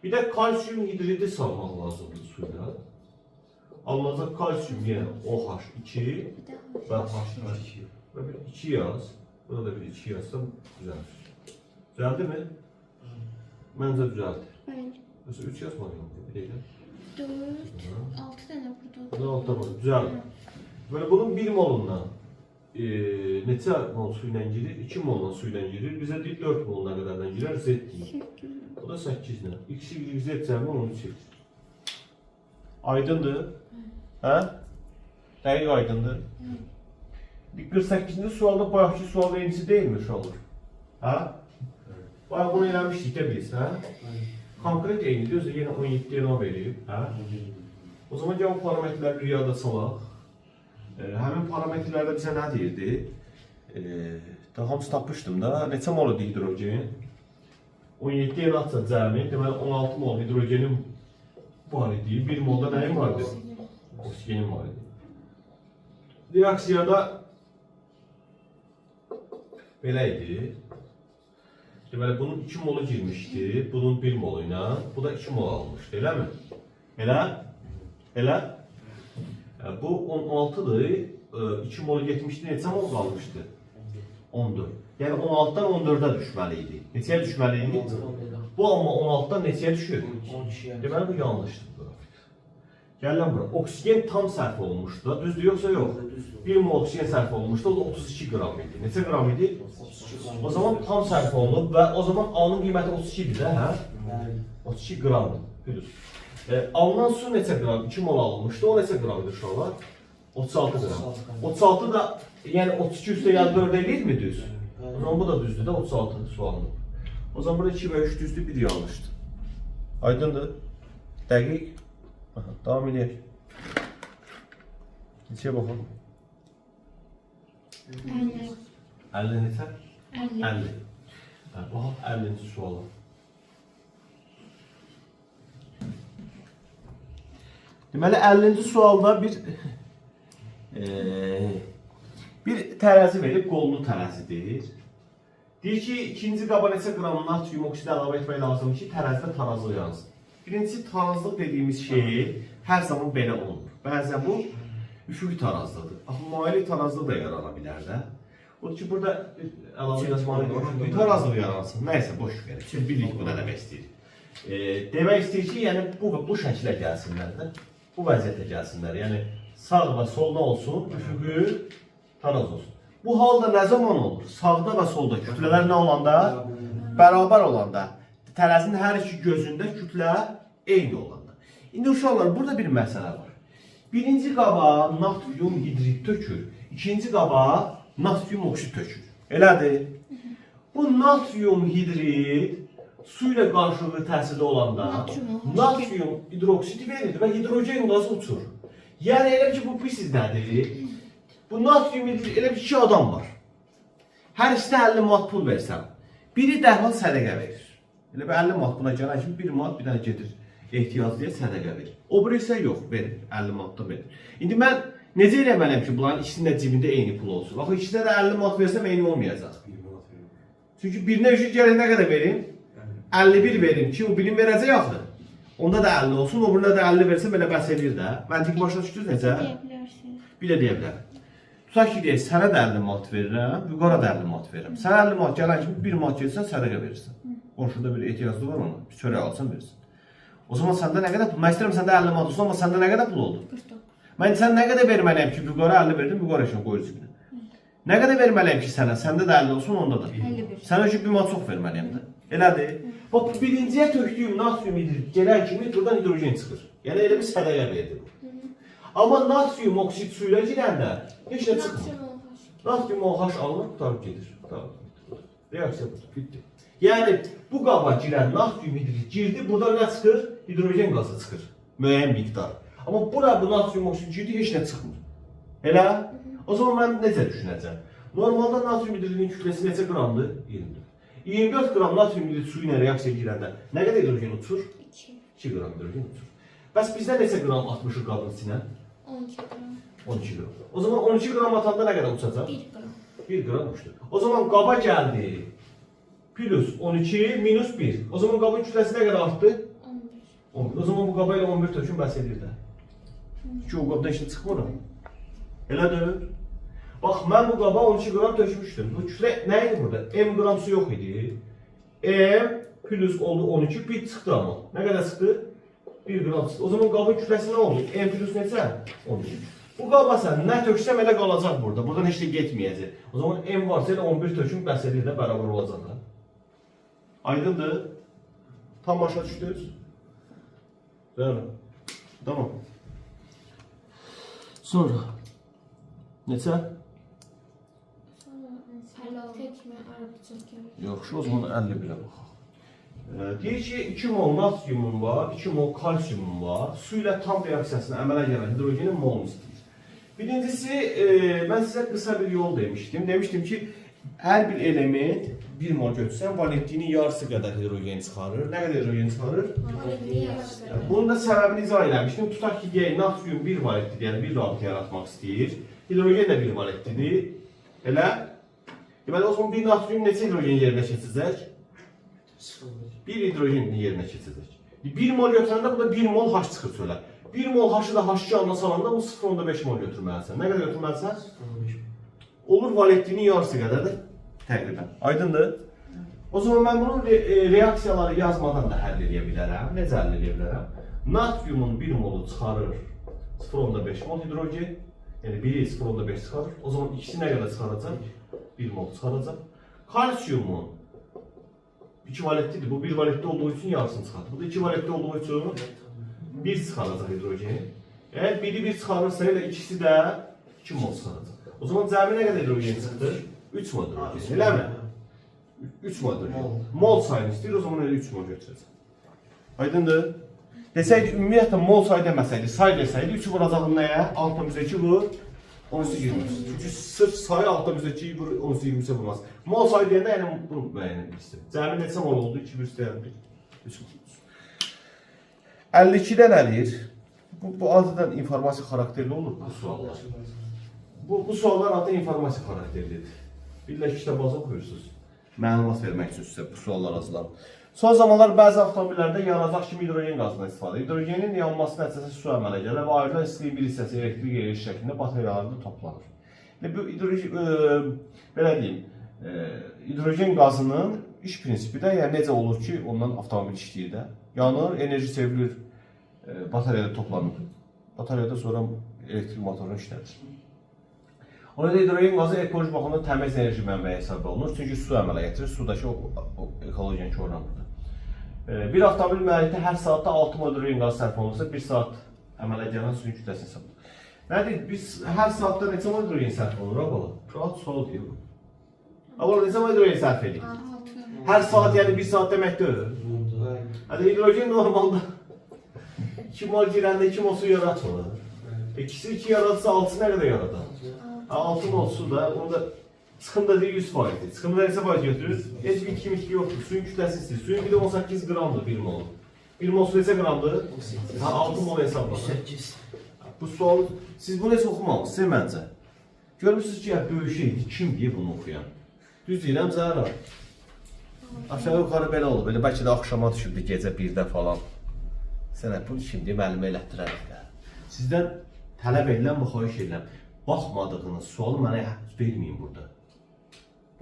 Bir də kalsium hidridi salmaq lazımdır suyla. Alınacaq kalsium yenə OH2 və H2. Və bir 2 yaz. Burada da bir 2 yazsam düzəldir. Düzəldi mi? Məncə düzəldir. Hayır. Mesela 3 yazmalıyım. Bir deyiləm. 4, 6 tane burada. Burada 6 var. Düzəldir. Böyle bunun 1 molundan neçə mol su ilə girir? 2 molla su ilə girir. Bizə deyir 4 moluna qədərdən girer. Z deyir. O da 8 ilə. X, Y, Z cəmi 13 edir. Aydındır. Hə? Dəqiq aydındır. 48-ci sualda bayaqki sualda enisi deyilmiş olur. Hə? Bayaq bunu eləmişdik də biz, hə? Konkret eynidir, özü yenə 17 yana verib, hə? O zaman gəl bu parametrləri bir yada salaq. Həmin parametrlərdə bizə nə deyirdi? Daha hamısı tapmışdım da, neçə mol idi hidrogen? 17 yana atsa cəmi, deməli 16 mol hidrogenim var idi. 1 molda nəyim vardı? Oksigenim var idi. Reaksiyada belə idi. Deməli, bunun 2 molu girmişdi, bunun 1 molu ilə, bu da 2 mol almışdı, elə mi? Elə? Elə? Bu 16'dır, 2 molu getmişdi, neçə mol qalmışdı? 14. Yəni 16'dan 14'ə düşməli idi. Neçəyə düşməli idi? Bu amma 16'dan neçəyə düşür? 12'ye. Deməli, bu yanlışdır bu qrafik. Gələn bura, oksigen tam sərf olmuşdu, düzdür yoxsa yox? 1 mol oksigen sərf olmuşdu, o da 32 gram idi. Neçə gram idi? 32 gram. O zaman tam sərf olunub və o zaman A-nın qiyməti 32-dir də, hə? 32 qramdır, bilirsiniz. Alınan su neçə qram? 2 mol alınmışdı, o neçə qramdır uşaqlar? 36 qram. 36 da, yəni 32 üstə yəni 4 eləyir mi düz? O zaman bu da düzdür də, 36 su alınıb. O zaman burada 2 və 3 düzdür, 1 yanlışdır. Aydındır? Dəqiq. Davam edək. Neçəyə baxalım? 50. 50 neçə? 50. 50. Bax, 50-ci suala. Deməli, 50-ci sualda bir tərəzi verib, qollu tərəzidir. Deyir ki, ikinci qaba neçə qram natrium oksidi əlavə etmək lazımdır ki, tərəzidə tarazlıq yansın. Birincisi, tarazlıq dediyimiz şey hər zaman belə olmur. Bəzən bu üfüqi tarazlıqdır. Axı, maili tarazlıq da yarana bilər də. Odur ki, burada əlavə yazmalı üfüqi tarazlıq yaransın. Nəysə, boş verir. Siz bilik bu nə demək istəyir. Demək istəyir ki, yəni bu şəklə gəlsinlər də. Bu vəziyyətə gəlsinlər. Yəni, sağ və solda olsun, üfüqi taraz olsun. Bu halda nə zaman olur? Sağda və solda kütlələr nə olanda? Bərabər olanda. Tərəzinin hər iki gözündə kütlə eyni olanda. İndi uşaqlar, burada bir məsələ var. Birinci qaba natrium hidrid tökür, ikinci qaba natrium oksid tökür. Elədir? Bu natrium hidrid su ilə qarşılıqlı təsirdə olanda natrium hidroksidi verir və hidrogen qazı uçur. Yəni elə ki, bu pis nədir? Bu natrium hidrid, elə bir iki adam var. Hər ikisinə 50 manat pul versən, biri dərhal sədəqə verir. Elə bir 50 manat buna gələn kimi 1 manat bir dənə gedir ehtiyaclıya sədəqə verir. O biri isə yox, verir, 50 manat da verir. İndi mən necə eləməliyəm ki, bunların ikisinin də cibində eyni pul olsun? Baxın, ikisinə də 50 manat versəm eyni olmayacaq. Çünki birinə üçün gələk nə qədər verim? 51 verim ki, o birini verəcək axı. Onda da 50 olsun, o birində də 50 versəm elə bəs edir də. Məntiq başına düşdünüz necə? Bir də deyə bilərəm. Tutaq ki, deyək, sənə də 50 manat verirəm, Vüqara da 50 manat verirəm. Sənə 50 manat gələn kimi 1 manat gelsən, sədəqə verirsən. Qonşuda bir ehtiyaclı var ona, bir çörək alsan verirsən. O zaman səndə nə qədər pul? Mən istəyirəm səndə 50 manat olsun, amma səndə nə qədər pul oldu? 49. Mən sən nə qədər verməliyəm ki, Vüqara 50 verdim, Vüqara üçün qoyur cibinə. Nə qədər verməliyəm ki sənə? Səndə də 50 olsun, onda da. 51. Sənə üçün 1 manat çox verməliyəm də. Elədir? Bax, birinciyə tökdüyüm natrium hidrid gələn kimi buradan hidrogen çıxır. Yəni elə bir sədəqə verdi bu. Amma natrium oksid su ilə girəndə heç nə çıxmır. Natrium OH alınır, qutarıb gedir. Reaksiya bitdi. Yəni, bu qaba girən natrium hidrid girdi, burada nə çıxır? Hidrogen qazı çıxır. Müəyyən miqdar. Amma bura bu natrium oksid girdi, heç nə çıxmır. Elə? O zaman mən necə düşünəcəm? Normalda natrium hidridin kütləsi neçə qramdır? 24. 24 qram natrium hidrid suyu ilə reaksiya girəndə nə qədər hidrogen uçur? 2 qram hidrogen uçur. Bəs bizdə neçə qram atmışıq qabın içinə? 12 qram. 12 qram. O zaman 12 qram atanda nə qədər uçacaq? 1 qram. 1 qram uçdu. O zaman qaba gəldi. Plus 12 minus 1. O zaman qabın kütləsi nə qədər artdı? 11. O zaman bu qaba ilə 11 tökün bəs edir də. Ki o qabdan işin çıxmır. Elədir? Bax, mən bu qaba 12 qram tökmüşdüm. Bu kütlə nə idi burada? M qram su yox idi. M plus oldu 12, 1 çıxdı amma. Nə qədər çıxdı? 1 qram çıxdı. O zaman qabın kütləsi nə oldu? M plus neçə? 12. Bu qaba sən nə töksəm elə qalacaq burada. Buradan heç də getməyəcək. O zaman M varsa elə 11 tökün bəs edir də bərabər olacaq da. Aydındır? Tam başa düşdünüz? Bəli. Tamam. Sonra neçə? Tekme arabacı gəlir. Yaxşı, o zaman 51-ə baxaq. Deyir ki, 2 mol natriumum var, 2 mol kalsiyumum var. Su ilə tam reaksiyasına əmələ gələn hidrogenin molunu istəyir. Birincisi, mən sizə qısa bir yol demişdim. Demişdim ki, hər bir element 1 mol götürsən, valentliyinin yarısı qədər hidrogen çıxarır. Nə qədər hidrogen çıxarır? Valentliyinin yarısı qədər. Bunun da səbəbini izah eləmişdim. Tutaq ki, natrium 1 valentlidir, yəni 1 rabitə yaratmaq istəyir. Hidrogen də 1 valentlidir. Elə? Deməli, o zaman bir natrium neçə hidrogen yerinə keçəcək? 1 hidrogen yerinə keçəcək. 1 mol götürəndə burada 1 mol H çıxır çölə. 1 mol H-ı da H2 alına salanda bu 0,5 mol götürməlisən. Nə qədər götürməlisən? 0,5. Olur valentliyinin yarısı qədərdir. Təqribən. Aydındır? O zaman mən bunu reaksiyaları yazmadan da həll edə bilərəm. Necə həll edə bilərəm? Natriumun 1 molu çıxarır 0,5 mol hidrogen. Yəni biri 0,5 çıxarır. O zaman ikisi nə qədər çıxaracaq? 1 mol çıxaracaq. Kalsiyumun 2 valentlidir. Bu 1 valentli olduğu üçün yarısını çıxartır. Bu da 2 valentli olduğu üçün 1 çıxaracaq hidrogen. Eğer biri 1 çıxarırsa elə ikisi də 2 mol çıxaracaq. O zaman cəmi nə qədər hidrogen çıxdı? 3 mol hidrogen. Eləmi? 3 mol hidrogen. Mol sayını istəyir, o zaman elə 3 mol götürəcək. Aydındır? Desəydi, ümumiyyətlə mol sayı deməsəydi, say desəydi, 3'ü vuracaqın nəyə? Altına bizə 2 vur. onsuz 20. Çünki sırf sayı altda bizə 2 onsuz 20-sə vurmaz. Mol sayı deyəndə yəni bunu müəyyən etmişdir. Cəmi neçə mol oldu? 2 üstəyədir. 52-də nə deyir? Bu adından informasiya xarakterli olur bu suallar. Bu suallar adı informasiya xarakterlidir. Billah kitab oxuyursunuz. Məlumat vermək üçün sizə bu suallar hazırlanıb. Son zamanlar bəzi avtomobillərdə yanacaq kimi hidrogen qazından istifadə edilir. Hidrogenin yanması nəticəsində su əmələ gəlir və ayrılan istiliyin bir hissəsi elektrik enerjisi şəklində bateriyalarda toplanır. Bu belə deyim, hidrogen qazının iş prinsipi də yəni necə olur ki, ondan avtomobil işləyir də. Yanır, enerji çevrilir, bateriyada toplanır. Bateriyada sonra elektrik motorunu işlədir. Ona da hidrogen qazı ekoloji baxımdan təmiz enerji mənbəyi hesab olunur. Çünki su əmələ gətirir, sudakı o ekologiyan korlanır. Bir avtomobil müəyyəti hər saatda 6 mol hidrogen qazı sərf olunursa, 1 saat əmələ gələn suyun kütləsi hesab olunur. Nədir? Biz hər saatda neçə mol hidrogen sərf olunur, abala? Rahat sual deyil bu. Abala, neçə mol hidrogen sərf edir? 6. Hər saat yəni 1 saat deməkdir. Hadi hidrogen normalda 2 mol girəndə 2 mol su yaratmır. İkisi 2 yaratsa 6'sı nə qədər yaradar? 6 mol su da, onu da sıxımda deyil 100%. Sıxımda neçə faiz götürür? Heç bir kim yoxdur. Suyun kütləsi istəyir. Suyun bir də 18 qramdır 1 mol. 1 mol su neçə qramdır? 6 mol hesablanır. Bu sualı, siz bunu heç oxumamışsınız məncə. Görmürsünüz ki, böyük şeydir. Kim deyir bunu oxuyan? Düz deyirəm, Zəhra. Aşağı yuxarı belə olur. Belə bəlkə də axşama düşübdür, gecə 1-də falan. Sənə bunu kim deyir, müəllimə elətdirərik də. Sizdən tələb edilən bu xahiş ediləm. Baxmadığınız sualı mənə verməyin burada.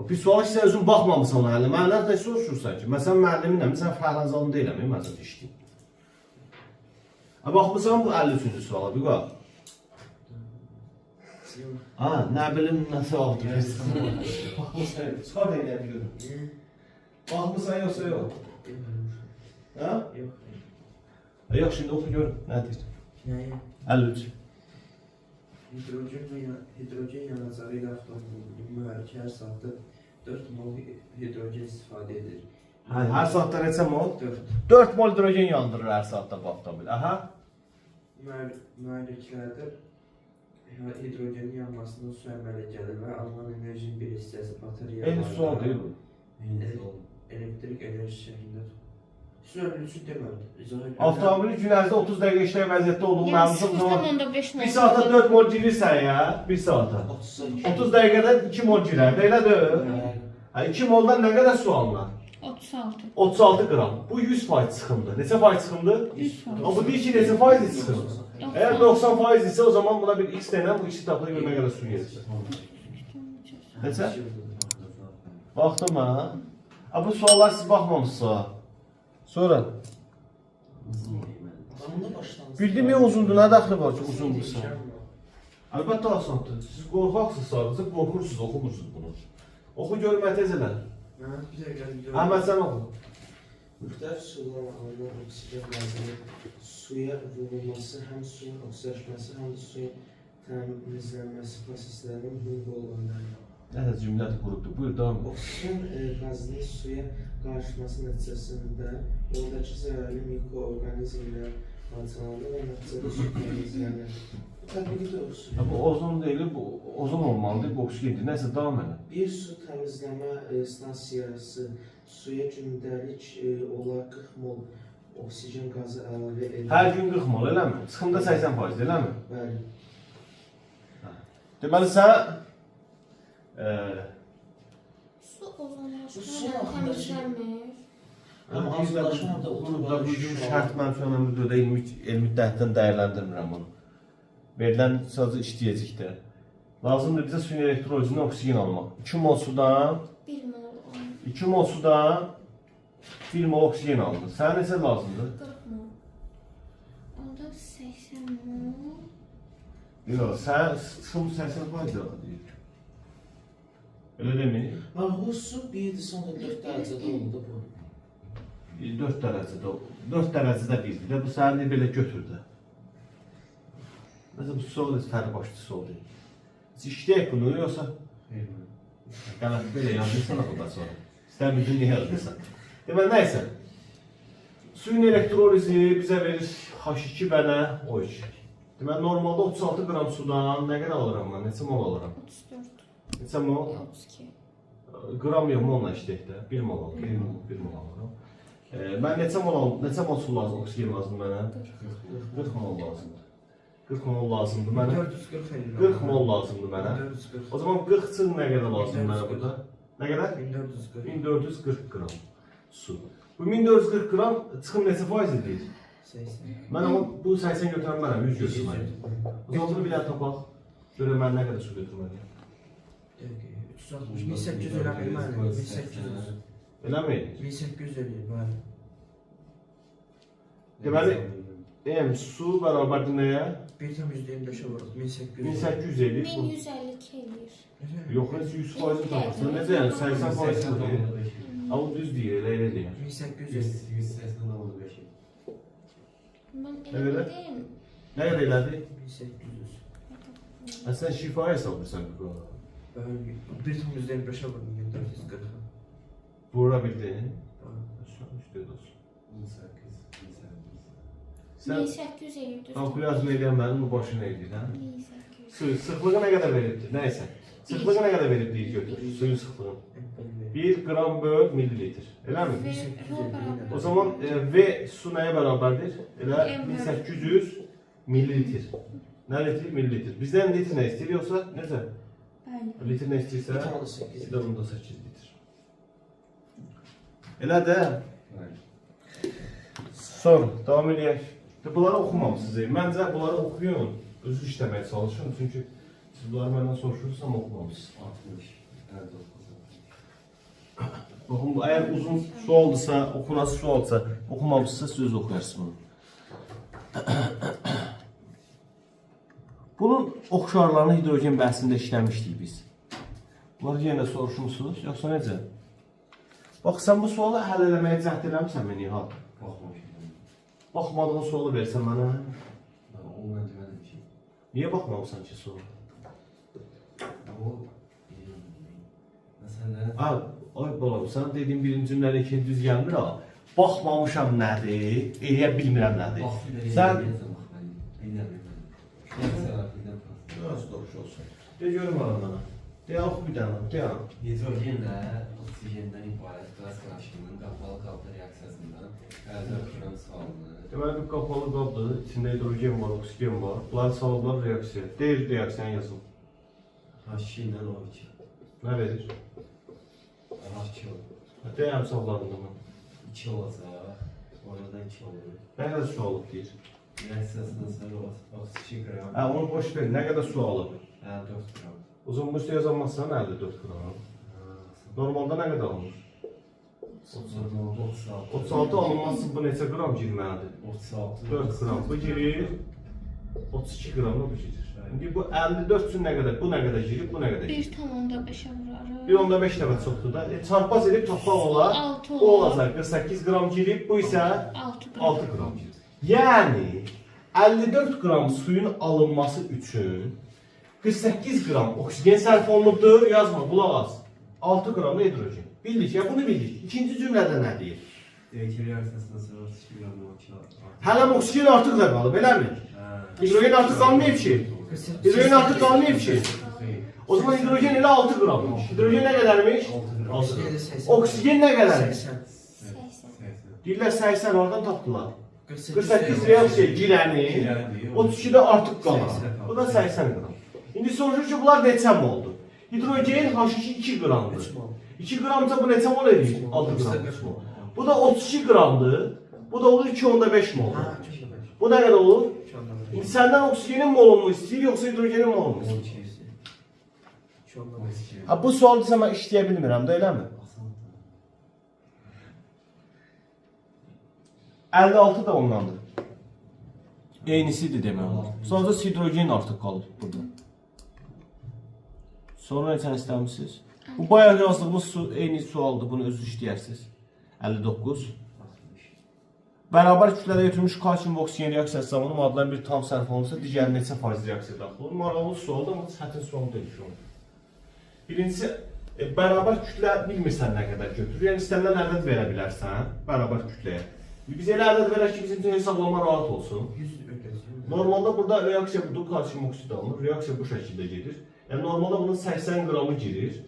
Bir sual ki, sən özün baxmamısan ona hələ. Məndən nə soruşursan ki? Məsələn, müəlliminəm, sən Fərhanzalını deyiləm, mən sən işləyim. Baxmısan bu 53-cü suala, bir bax. Nə bilim, nə sualdır? Baxmısan, çıxar deyiləm, görüm. Baxmısan yoxsa yox? Yox, şimdi oxu görüm, nə deyir? 53. Hidrogen yanacağı ilə avtomobilin mühərriki hər saatda 4 mol hidrogen istifadə edir. Hər saatda neçə mol? 4. 4 mol hidrogen yandırır hər saatda bu avtomobil. Aha. Mühərriklərdə hidrogenin yanmasından su əmələ gəlir və alınan enerjinin bir hissəsi bateriyalarda Eyni sual deyil bu. elektrik enerjisi şəklində Sürəli üçün demədim. Avtomobili gün ərzində 30 dəqiqə işləyən vəziyyətdə olduğu məlumdur. Yəni 5 mol. 1 saata 4 mol girirsən ya, 1 saata. 30 dəqiqədə 2 mol girer, elə deyil? 2 moldan nə qədər su alınır? 36. 36 qram. Bu 100% çıxımdır. Neçə faiz çıxımdır? 100%. Amma bu deyir ki, neçə faiz çıxımdır? Əgər 90% isə o zaman buna bir x dənə bu ikisi tapıda görə nə qədər su yedir? Neçə? Baxdım ha. Bu suallar siz baxmamışsınız. Sonra bildim ya uzundur, nə dəxli var ki uzundursa? Əlbəttə asandır. Siz qorxaqsınız sadəcə, qorxursunuz, oxumursunuz bunu. Oxu görmə tezələr. Əhməd sən oxu. Müxtəlif sularla alınan oksigen qazının suya vurulması həm suyun oksigenləşməsi, həm də suyun təmizlənməsi proseslərinin hüquq olanlardır. Nəsə cümlədir qurubdur. Buyur, devam et. Oksigen qazının suya qarışması nəticəsində ondakı zərərli mikroorqanizmlər parçalanır və nəticədə su təmizlənir. Bu təbii doğrusu. Bu ozon deyil, bu ozon olmalıdır, bu oksigendir. Nəsə devam edin. Bir su təmizləmə stansiyası suya gündəlik olaraq 40 mol oksigen qazı əlavə edir. Hər gün 40 mol, eləmi? Çıxımda 80%, eləmi? Bəli. Deməli sən Su ozonlaşmadan təmizlənmir. Hazırlaşmada Burada bu gün şərt mənfi önəmlidir, elmi dəhddən dəyərləndirmirəm bunu. Verilən sadəcə işləyəcək də. Lazımdır bizə suyun elektrolizini oksigen almaq. 2 mol sudan 1 mol. 2 mol sudan 1 mol oksigen alınır. Sənə neçə lazımdır? 40 mol. Onda 80 mol. Yox, sən sum 80% deyir. Öyle demeyeyim. Bu su 1,4 dərəcədə oldu bu. 4 dərəcədə, 4 dərəcədə birdir də, bu səni belə götürdü. Mesela bu sol fərq başlı sol deyil. Siz işləyək bunu, yoxsa? Qənət belə yazırsan axıda sonra. İstəmirdin, niyə yazırsan? Deməli, nəysə. Suyun elektrolizi bizə verir H2 və nə? O2. Deməli normalda 36 qram sudan nə qədər alıram mən? Neçə mol alıram? 34, Neçə mol? 32. Qram yox, molla işləyək də. 1 mol alıram. 1 mol alıram. Mən neçə mol su lazım, oksigen lazımdır mənə? 40 mol lazımdır. 40 mol lazımdır mənə. 440 euro. 40 mol lazımdır mənə. 440. O zaman 40 çın nə qədər lazımdır mənə burada? Nə qədər? 1440. 1440 qram su. Bu 1440 qram çıxım neçə faiz edir? 80. Mən ama bu 80 götürən mənəm, 100 götürməliyim. O zaman bunu bir dənə tapaq. Görək mən nə qədər su götürməliyim. 360, 1800 öyle bilmem. 1800. Elə mi? 1800 öyle var. Deməli, su bərabərdir nəyə? Bir tam %25'e vurur. 1800. 1800 edir. 1152 eləyir. Yox, heç 100 faizini tapırsan. Necə yəni 80 faizini deyir. Amma düz deyir, elə deyir. 1800. 180 oldu 5. Mən Nə elə qədər? dedim. Nə qədər elədi? 1800. Sən şifaya hesablayırsan bu qonu. Ben bir tam %25'e vurdum. 1440. Vura bildin. Tamam. Üstə olsun. 18. Sən 1800 eləyir. düzdür? kalkulyasyon edən mənim bu başına edir, hə? 1800. Sıxlığı nə qədər veribdir? Nəysə. Sıxlığı nə qədər veribdir götür. Suyun sıxlığı. 1 qram böl millilitr. Eləmi? Ve rol bərabər. O zaman V su nəyə bərabərdir? Elə M. 1800 millilitr. Nə litr? Millilitr. Bizdən litr nə istəyir yoxsa necə? Bəli. Litr nə istəyirsə? 1.8. Bir də bunda 8 litr. Elə də. Sonra davam edək. Bunları oxumamısınız. Məncə bunları oxuyun. Özü işləməyə çalışın. Çünki siz bunları məndən soruşursunuz amma oxumamısınız. 60. Evet, Baxın, əgər uzun sualdırsa, oxunası sualdırsa, oxumamısınızsa siz öz oxuyarsınız bunu. Bunun oxşarlarını hidrogen bəhsində işləmişdik biz. Bunları yenə soruşmuşsunuz, yoxsa necə? Bax, sən bu sualı həll eləməyə cəhd eləmirsən məni, Nihat? Baxmamışım. Baxmadığın sualı versən mənə. O mən demədim ki. Niyə baxmamısan ki sualı? O məsələn Ay balam, sən dediyin birinci cümlədə ikinci düz gəlmir ha. Baxmamışam nədir, eləyə bilmirəm nədir. Sən Nasıl doğruş olsun? De görüm aramana. De oxu bir dənə, de ha. hidrogenlə oksigenden ibarət qaz qarışımının qapalı qabda reaksiyasından əldə edilən salınır. Deməli bir qapalı qabdır, içində hidrogen var, oksigen var. Bunları salıblar reaksiya. Deyir reaksiyanı yazın. H2 ilə O2. Nə verir? H2 olur. Deyəm savlarında mən. 2 olacaq. Orada 2 olur. Nə qədər su alıb deyir. Reaksiyasından sonra 32 qram. Onu boş ver, nə qədər su alıb? 54 qram. O zaman bu üstə yazamazsan 54 qram. Normalda nə qədər alınır? 36. 36 alınması bu neçə qram girməlidir? 36. 4 qram bu girir. 32 qram da bu girir. İndi bu 54 üçün nə qədər? Bu nə qədər girir, bu nə qədər girir? 1,5'e vurarım. 1.5 dəfə çoxdur da. Çarpaz edib tapmaq olar. 6 O olacaq 48 qram girib, bu isə 6 qram. 6 qram girir. Yəni 54 qram suyun alınması üçün 48 qram oksigen sərf olunubdur. Yazma, qulaq as. 6 qram hidrogen. Bildik ya, bunu bildik. İkinci cümlədə nə deyir? Deyək reaksiyasından sonra 32 qram O2 alır. Hələm oksigen artıq da qalıb, eləmi? Hidrogen artıq qalmayıb ki. Hidrogen artıq qalmayıb ki. O zaman hidrogen elə 6 qrammış. Hidrogen nə qədərmiş? 6 qram. Oksigen nə qədərmiş? 80. Deyirlər 80 oradan tapdılar. 48 48 reaksiya girəni, 32-də artıq qalan. Bu da 80 qram. İndi soruşur ki, bunlar neçə moldur? Hidrogen H2 2 qramdır. 2 qramca bu neçə mol edir? 6 qram. Bu da 32 qramdır. Bu da olur 2.5 mol. Bu nə qədər olur? İndi səndən oksigenin molunu istəyir, yoxsa hidrogenin molunu istəyir? Ha, bu sualı sən mən işləyə bilmirəm də, eləmi? 56 da ondandır. Eynisidir demək olar. Sadəcə hidrogen artıq qalır burada. Sonra neçəni istəmişsiniz? Bu bayaq yazdığımız eyni sualdır, bunu özü işləyərsiniz. 59. Bərabər kütlədə götürmüş kalsium və oksigen reaksiyası zamanı maddelərin bir tam sərf olunursa, digər neçə faiz reaksiya daxil olur? Maraqlı sualdır, amma çətin sual deyil şu an. Birincisi, bərabər kütlə bilmirsən nə qədər götürür. Yəni istənilən ədəd verə bilərsən bərabər kütləyə. Biz elə ədəd verək ki, bizim üçün hesablama rahat olsun. 100 ötəsiyor. Normalda burada reaksiya budur, kalsium oksid alınır. Reaksiya bu şəkildə gedir. Yəni normalda bunun 80 qramı girir.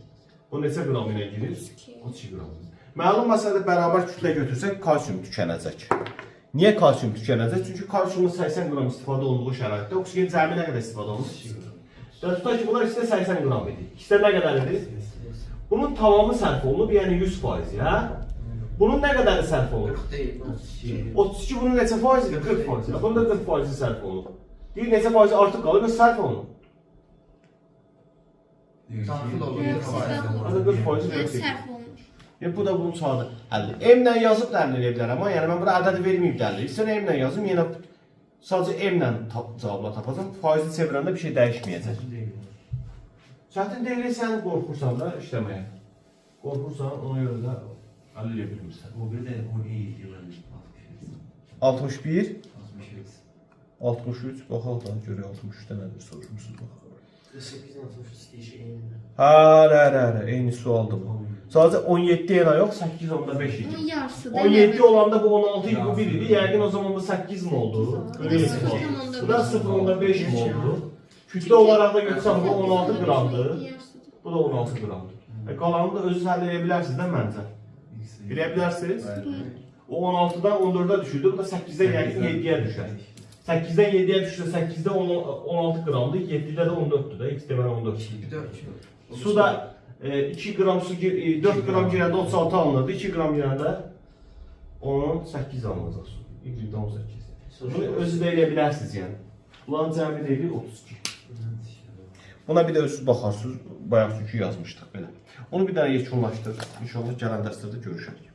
Bu neçə qram ilə girir? 32 qram. Məlum məsələdə bərabər kütlə götürsək kalsium tükənəcək. Niyə kalsium tükənəcək? Çünki kalsiumun 80 qram istifadə olunduğu şəraitdə oksigen cəmi nə qədər istifadə olunur? 2 qram. Tutaq ki, bunlar ikisi də 80 qram idi. İkisi də nə qədər idi? Bunun tamamı sərf olunub, yəni 100%, hə? Bunun nə qədəri sərf olunub? 32 bunun neçə faiz idi? 40%. Bunun da 40% sərf olunub. Deyir neçə faizi artıq qalır və sərf olunub. Daxil olur. Hadi 40% Yəni yox. sərf olunur. Bu da bunun sualı. Həlli. M-lə yazıb dəlil edə bilərəm, amma yəni mən bura ədədi verməyib dəlil. Sən M-lə yazım, yenə sadəcə M-lə cavabla tapacam. Faizi çevirəndə bir şey dəyişməyəcək. Çətin deyil, sən qorxursan da işləməyə. Qorxursan, ona görə də əlil edə bilmirsən. O bir də 17 yılın 61, 63. 63, baxaq da görək 63-də nədir soruşmusunuz bax. 48-63 deyişi eynidir. Hə, eyni sualdır bu. Sadəcə 17 yana yox, 8.5 idi. Bunun yarısı da 17 olanda bu 16 idi, bu 1 idi. Yəqin o zaman da 8 mi oldu? Öyle Bu da sual. 0.5. Bu da 0.5 mi oldu? Kütle olarak da görsəm bu 16 qramdır. Bu da 16 qramdır. Qalanını da özünüz həll edə bilərsiniz də məncə. Bilə bilərsiniz? O 16-dan 14-ə düşürdü, bu da 8-dən yəqin 7-yə düşər. 8-dən 7-yə düşsə 8-də 16 qramdır, 7-də də 14-dür də, x deməli 14. Su da 2 qram su, 4 qram girəndə 36 alınırdı, 2 qram girəndə 18 alınacaq su. 2-də 18. Bunu özü də eləyə bilərsiniz yəni. Bunların cəmi deyil 32. Buna bir də özünüz baxarsınız, bayaq çünki yazmışdıq belə. Onu bir dənə yekunlaşdır. İnşallah gələn dərslərdə görüşərik.